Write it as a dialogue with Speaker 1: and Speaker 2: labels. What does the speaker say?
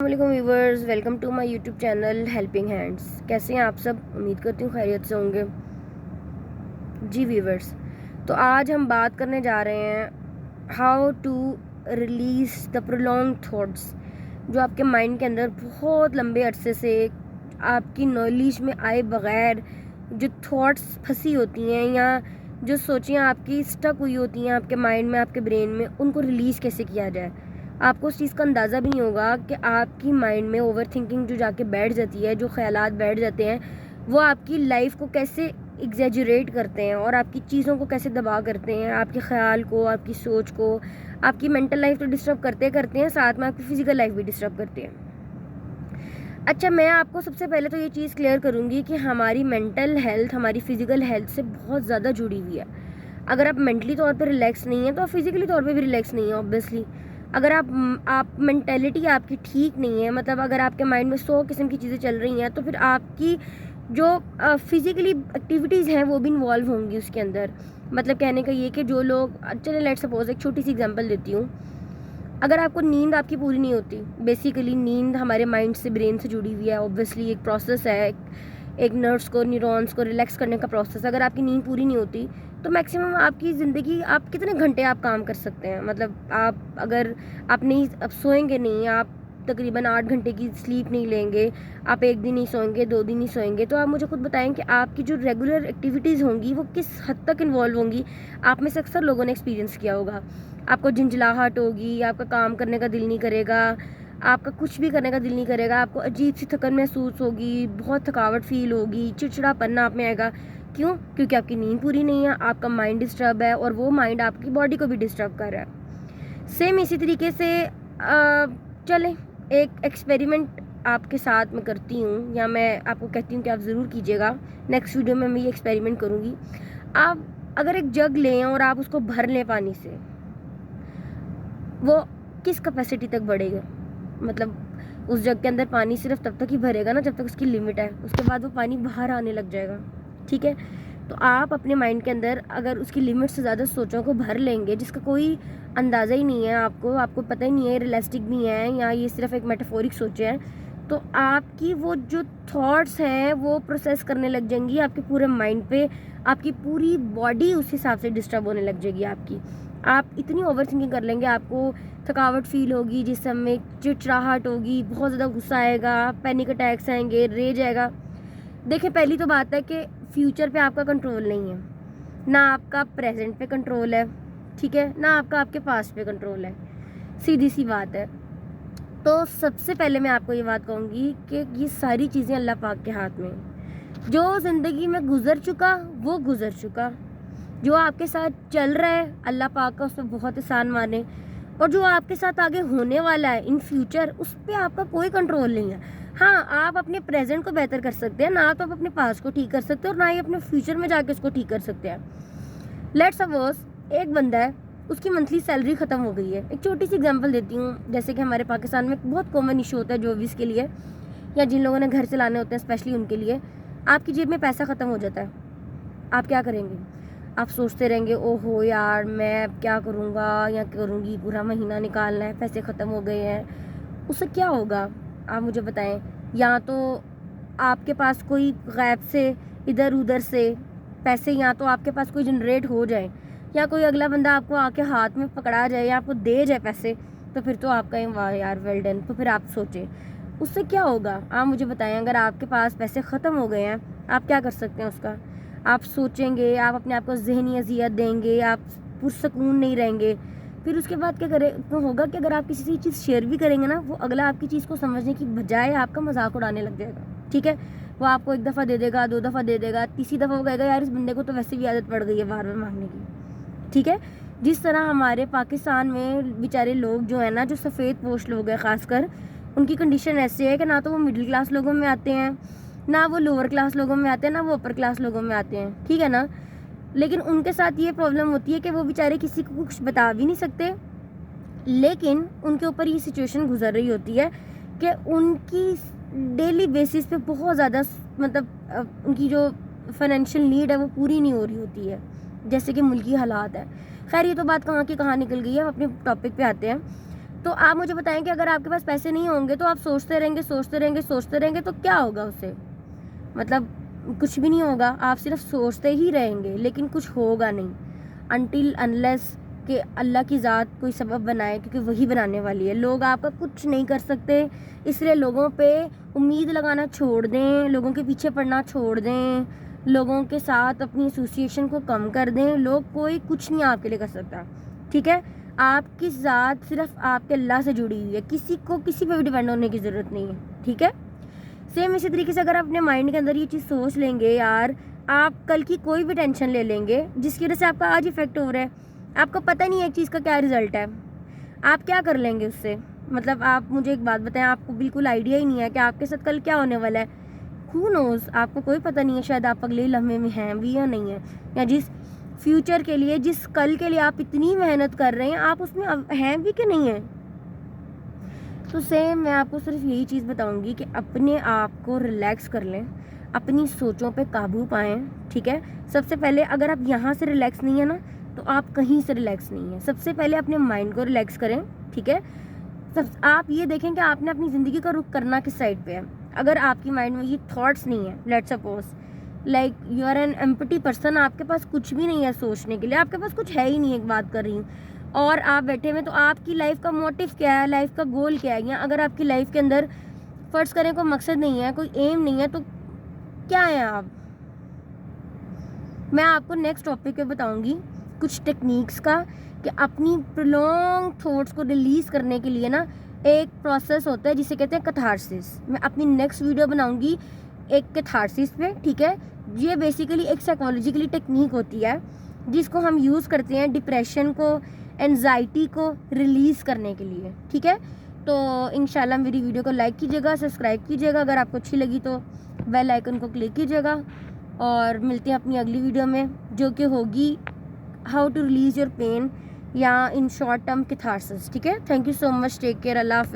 Speaker 1: السلام علیکم viewers, welcome to my YouTube channel helping hands. کیسے ہیں آپ سب؟ امید کرتی ہوں خیریت سے ہوں گے۔ جی ویورز، تو آج ہم بات کرنے جا رہے ہیں how to release the prolonging thoughts, جو آپ کے مائنڈ کے اندر بہت لمبے عرصے سے آپ کی نالج میں آئے بغیر جو تھاٹس پھنسی ہوتی ہیں یا جو سوچیں آپ کی اسٹک ہوئی ہوتی ہیں آپ کے مائنڈ میں، آپ کے برین میں، ان کو ریلیز کیسے کیا جائے۔ آپ کو اس چیز کا اندازہ بھی نہیں ہوگا کہ آپ کی مائنڈ میں اوور تھنکنگ جو جا کے بیٹھ جاتی ہے، جو خیالات بیٹھ جاتے ہیں، وہ آپ کی لائف کو کیسے ایگزیجریٹ کرتے ہیں اور آپ کی چیزوں کو کیسے دبا کرتے ہیں، آپ کے خیال کو، آپ کی سوچ کو، آپ کی مینٹل لائف تو ڈسٹرب کرتے ہیں، ساتھ میں آپ کی فزیکل لائف بھی ڈسٹرب کرتے ہیں۔ اچھا، میں آپ کو سب سے پہلے تو یہ چیز کلیئر کروں گی کہ ہماری مینٹل ہیلتھ ہماری فزیکل ہیلتھ سے بہت زیادہ جڑی ہوئی ہے۔ اگر آپ مینٹلی طور پہ ریلیکس نہیں ہیں تو آپ فزیکلی طور پہ بھی ریلیکس نہیں ہیں اوبویسلی۔ اگر آپ مینٹیلٹی آپ کی ٹھیک نہیں ہے، مطلب اگر آپ کے مائنڈ میں 100 قسم کی چیزیں چل رہی ہیں، تو پھر آپ کی جو فزیکلی ایکٹیویٹیز ہیں وہ بھی انوالو ہوں گی اس کے اندر۔ مطلب کہنے کا یہ کہ جو لوگ، چلے لیٹ سپوز ایک چھوٹی سی ایگزامپل دیتی ہوں، اگر آپ کو نیند آپ کی پوری نہیں ہوتی، بیسیکلی نیند ہمارے مائنڈ سے، برین سے جڑی ہوئی ہے، اوبویسلی ایک پروسیس ہے، ایک نروس کو، نیورونس کو ریلیکس کرنے کا پروسیس۔ اگر آپ کی نیند پوری نہیں ہوتی تو میکسیمم آپ کی زندگی، آپ کتنے گھنٹے آپ کام کر سکتے ہیں؟ مطلب اگر آپ نہیں، اب سوئیں گے نہیں، آپ تقریباً 8 گھنٹے کی سلیپ نہیں لیں گے، آپ 1 دن نہیں سوئیں گے، 2 دن نہیں سوئیں گے، تو آپ مجھے خود بتائیں کہ آپ کی جو ریگولر ایکٹیویٹیز ہوں گی وہ کس حد تک انوالو ہوں گی۔ آپ میں سے اکثر لوگوں نے ایکسپیرینس کیا ہوگا، آپ کو جھنجھلاہٹ ہوگی، آپ کا کام کرنے کا دل نہیں کرے گا، آپ کا کچھ بھی کرنے کا دل نہیں کرے گا، آپ کو عجیب سی تھکن محسوس ہوگی، بہت تھکاوٹ فیل ہوگی، چڑچڑا پن آپ میں آئے گا۔ کیوں؟ کیونکہ آپ کی نیند پوری نہیں ہے، آپ کا مائنڈ ڈسٹرب ہے، اور وہ مائنڈ آپ کی باڈی کو بھی ڈسٹرب کر رہا ہے۔ سیم اسی طریقے سے چلیں ایک ایکسپیریمنٹ آپ کے ساتھ میں کرتی ہوں، یا میں آپ کو کہتی ہوں کہ آپ ضرور کیجیے گا۔ نیکسٹ ویڈیو میں یہ ایکسپیریمنٹ کروں گی۔ آپ اگر ایک جگ لیں اور آپ اس کو بھر لیں پانی سے، وہ کس کیپیسٹی تک بڑھے گا؟ مطلب اس جگ کے اندر پانی صرف تب تک ہی بھرے گا نا جب تک اس کی لمٹ ہے، اس کے بعد وہ پانی باہر آنے لگ جائے گا، ٹھیک ہے؟ تو آپ اپنے مائنڈ کے اندر اگر اس کی لمٹ سے زیادہ سوچوں کو بھر لیں گے، جس کا کوئی اندازہ ہی نہیں ہے، آپ کو پتہ ہی نہیں ہے ریئلسٹک بھی ہیں یا یہ صرف ایک میٹافورک سوچیں ہیں، تو آپ کی وہ جو تھاٹس ہیں وہ پروسیس کرنے لگ جائیں گی آپ کے پورے مائنڈ پہ، آپ کی پوری باڈی اس حساب سے ڈسٹرب ہونے لگ جائے گی آپ اتنی اوور تھنکنگ کر لیں گے، آپ کو تھکاوٹ فیل ہوگی، جسم میں چڑچڑاہٹ ہوگی، بہت زیادہ غصہ آئے گا، پینک اٹیکس آئیں گے، ریج آئے گا۔ دیکھیں، پہلی تو بات ہے کہ فیوچر پہ آپ کا کنٹرول نہیں ہے، نہ آپ کا پریزنٹ پہ کنٹرول ہے، ٹھیک ہے، نہ آپ کا آپ کے پاسٹ پہ کنٹرول ہے، سیدھی سی بات ہے۔ تو سب سے پہلے میں آپ کو یہ بات کہوں گی کہ یہ ساری چیزیں اللہ پاک کے ہاتھ میں ہیں۔ جو زندگی میں گزر چکا وہ گزر چکا، جو آپ کے ساتھ چل رہا ہے اللہ پاک کا اس پہ بہت احسان مانے، اور جو آپ کے ساتھ آگے ہونے والا ہے ان فیوچر، اس پہ آپ کا کوئی کنٹرول نہیں ہے۔ ہاں، آپ اپنے پریزنٹ کو بہتر کر سکتے ہیں، نہ تو آپ اپنے پاسٹ کو ٹھیک کر سکتے ہیں اور نہ ہی اپنے فیوچر میں جا کے اس کو ٹھیک کر سکتے ہیں۔ لیٹ سپوز ایک بندہ ہے، اس کی منتھلی سیلری ختم ہو گئی ہے۔ ایک چھوٹی سی ایگزامپل دیتی ہوں، جیسے کہ ہمارے پاکستان میں بہت کامن ایشو ہوتا ہے جوبیز کے لیے، یا جن لوگوں نے گھر چلانے ہوتے ہیں اسپیشلی ان کے لیے، آپ کی جیب میں پیسہ ختم ہو جاتا ہے، آپ کیا کریں گے؟ آپ سوچتے رہیں گے، او ہو یار میں کیا کروں گا یا کروں گی، پورا مہینہ نکالنا ہے، پیسے ختم ہو گئے ہیں۔ اس سے کیا ہوگا آپ مجھے بتائیں؟ یا تو آپ کے پاس کوئی غیب سے ادھر ادھر سے پیسے، یا تو آپ کے پاس کوئی جنریٹ ہو جائے، یا کوئی اگلا بندہ آپ کو آ کے ہاتھ میں پکڑا جائے یا آپ کو دے جائے پیسے، تو پھر تو آپ کہیں واہ یار ویل ڈن۔ تو پھر آپ سوچیں اس سے کیا ہوگا، آپ مجھے بتائیں۔ اگر آپ کے پاس پیسے ختم ہو گئے ہیں، آپ کیا کر سکتے ہیں اس کا؟ آپ سوچیں گے، آپ اپنے آپ کو ذہنی اذیت دیں گے، آپ پرسکون نہیں رہیں گے۔ پھر اس کے بعد کیا کرے تو ہوگا کہ اگر آپ کسی سے چیز شیئر بھی کریں گے نا، وہ اگلا آپ کی چیز کو سمجھنے کی بجائے آپ کا مذاق اڑانے لگ جائے گا، ٹھیک ہے؟ وہ آپ کو 1 دفعہ دے دے گا، 2 دفعہ دے دے گا، تیسری دفعہ وہ کہے گا یار اس بندے کو تو ویسے بھی عادت پڑ گئی ہے بار بار مانگنے کی، ٹھیک ہے؟ جس طرح ہمارے پاکستان میں بیچارے لوگ جو ہیں نا، جو سفید پوش لوگ ہیں خاص کر، ان کی کنڈیشن ایسی ہے کہ نہ تو وہ مڈل کلاس لوگوں میں آتے ہیں، نہ وہ لوور کلاس لوگوں میں آتے ہیں، نہ وہ اپر کلاس لوگوں میں آتے ہیں، ٹھیک ہے نا؟ لیکن ان کے ساتھ یہ پرابلم ہوتی ہے کہ وہ بیچارے کسی کو کچھ بتا بھی نہیں سکتے، لیکن ان کے اوپر یہ سچویشن گزر رہی ہوتی ہے کہ ان کی ڈیلی بیسس پہ بہت زیادہ، مطلب ان کی جو فائنینشیل نیڈ ہے وہ پوری نہیں ہو رہی ہوتی ہے، جیسے کہ ملکی حالات ہے۔ خیر یہ تو بات کہاں کی کہاں نکل گئی ہے، ہم اپنے ٹاپک پہ آتے ہیں۔ تو آپ مجھے بتائیں کہ اگر آپ کے پاس پیسے نہیں ہوں گے تو آپ سوچتے رہیں گے تو کیا ہوگا اس سے؟ مطلب کچھ بھی نہیں ہوگا، آپ صرف سوچتے ہی رہیں گے لیکن کچھ ہوگا نہیں انٹل انلیس کہ اللہ کی ذات کوئی سبب بنائے، کیونکہ وہی بنانے والی ہے. لوگ آپ کا کچھ نہیں کر سکتے، اس لیے لوگوں پہ امید لگانا چھوڑ دیں، لوگوں کے پیچھے پڑنا چھوڑ دیں، لوگوں کے ساتھ اپنی ایسوسیشن کو کم کر دیں. لوگ کوئی کچھ نہیں آپ کے لیے کر سکتا، ٹھیک ہے؟ آپ کی ذات صرف آپ کے اللہ سے جڑی ہوئی ہے، کسی کو کسی پہ بھی ڈیپینڈ ہونے کی ضرورت نہیں ہے، ٹھیک ہے؟ سیم اسی طریقے سے اگر آپ اپنے مائنڈ کے اندر یہ چیز سوچ لیں گے، یار آپ کل کی کوئی بھی ٹینشن لے لیں گے جس کی وجہ سے آپ کا آج افیکٹ ہو رہا ہے، آپ کو پتہ نہیں ہے ایک چیز کا کیا رزلٹ ہے، آپ کیا کر لیں گے اس سے؟ مطلب آپ مجھے ایک بات بتائیں، آپ کو بالکل آئیڈیا ہی نہیں ہے کہ آپ کے ساتھ کل کیا ہونے والا ہے. ہو نوز، آپ کو کوئی پتہ نہیں ہے شاید آپ اگلے لمحے میں ہیں بھی یا نہیں ہیں، یا جس فیوچر کے لیے، جس کل کے لیے آپ اتنی محنت کر رہے ہیں آپ اس میں ہیں بھی کہ نہیں ہیں. تو سیم میں آپ کو صرف یہی چیز بتاؤں گی کہ اپنے آپ کو ریلیکس کر لیں، اپنی سوچوں پہ قابو پائیں، ٹھیک ہے؟ سب سے پہلے اگر آپ یہاں سے ریلیکس نہیں ہیں نا تو آپ کہیں سے ریلیکس نہیں ہیں. سب سے پہلے اپنے مائنڈ کو ریلیکس کریں، ٹھیک ہے؟ آپ یہ دیکھیں کہ آپ نے اپنی زندگی کا رخ کرنا کس سائڈ پہ ہے. اگر آپ کی مائنڈ میں یہ تھاٹس نہیں ہیں، let suppose like you are an empty person, آپ کے پاس کچھ بھی نہیں ہے سوچنے کے لیے، آپ کے پاس کچھ ہے ہی نہیں، ایک بات کر رہی ہوں، اور آپ بیٹھے ہوئے، تو آپ کی لائف کا موٹیو کیا ہے، لائف کا گول کیا ہے؟ یا اگر آپ کی لائف کے اندر فرض کریں کوئی مقصد نہیں ہے، کوئی ایم نہیں ہے، تو کیا ہے آپ؟ میں آپ کو نیکسٹ ٹاپک پہ بتاؤں گی کچھ ٹیکنیکس کا کہ اپنی پرولونگ تھاٹس کو ریلیز کرنے کے لیے نا ایک پروسیس ہوتا ہے جسے کہتے ہیں کتھارسس. میں اپنی نیکسٹ ویڈیو بناؤں گی ایک کتھارسس پہ، ٹھیک ہے؟ یہ بیسیکلی ایک سائیکالوجیکلی ٹیکنیک ہوتی ہے جس کو ہم یوز کرتے ہیں ڈپریشن کو، انزائٹی کو ریلیز کرنے کے لیے، ٹھیک ہے؟ تو انشاءاللہ میری ویڈیو کو لائک کیجیے گا، سبسکرائب کیجیے گا، اگر آپ کو اچھی لگی تو بیل آئیکن کو کلک کیجیے گا، اور ملتے ہیں اپنی اگلی ویڈیو میں جو کہ ہوگی how to release your pain, یا ان شارٹ ٹرم کتھارسس، ٹھیک ہے؟ Thank you so much, take care, Allah حافظ.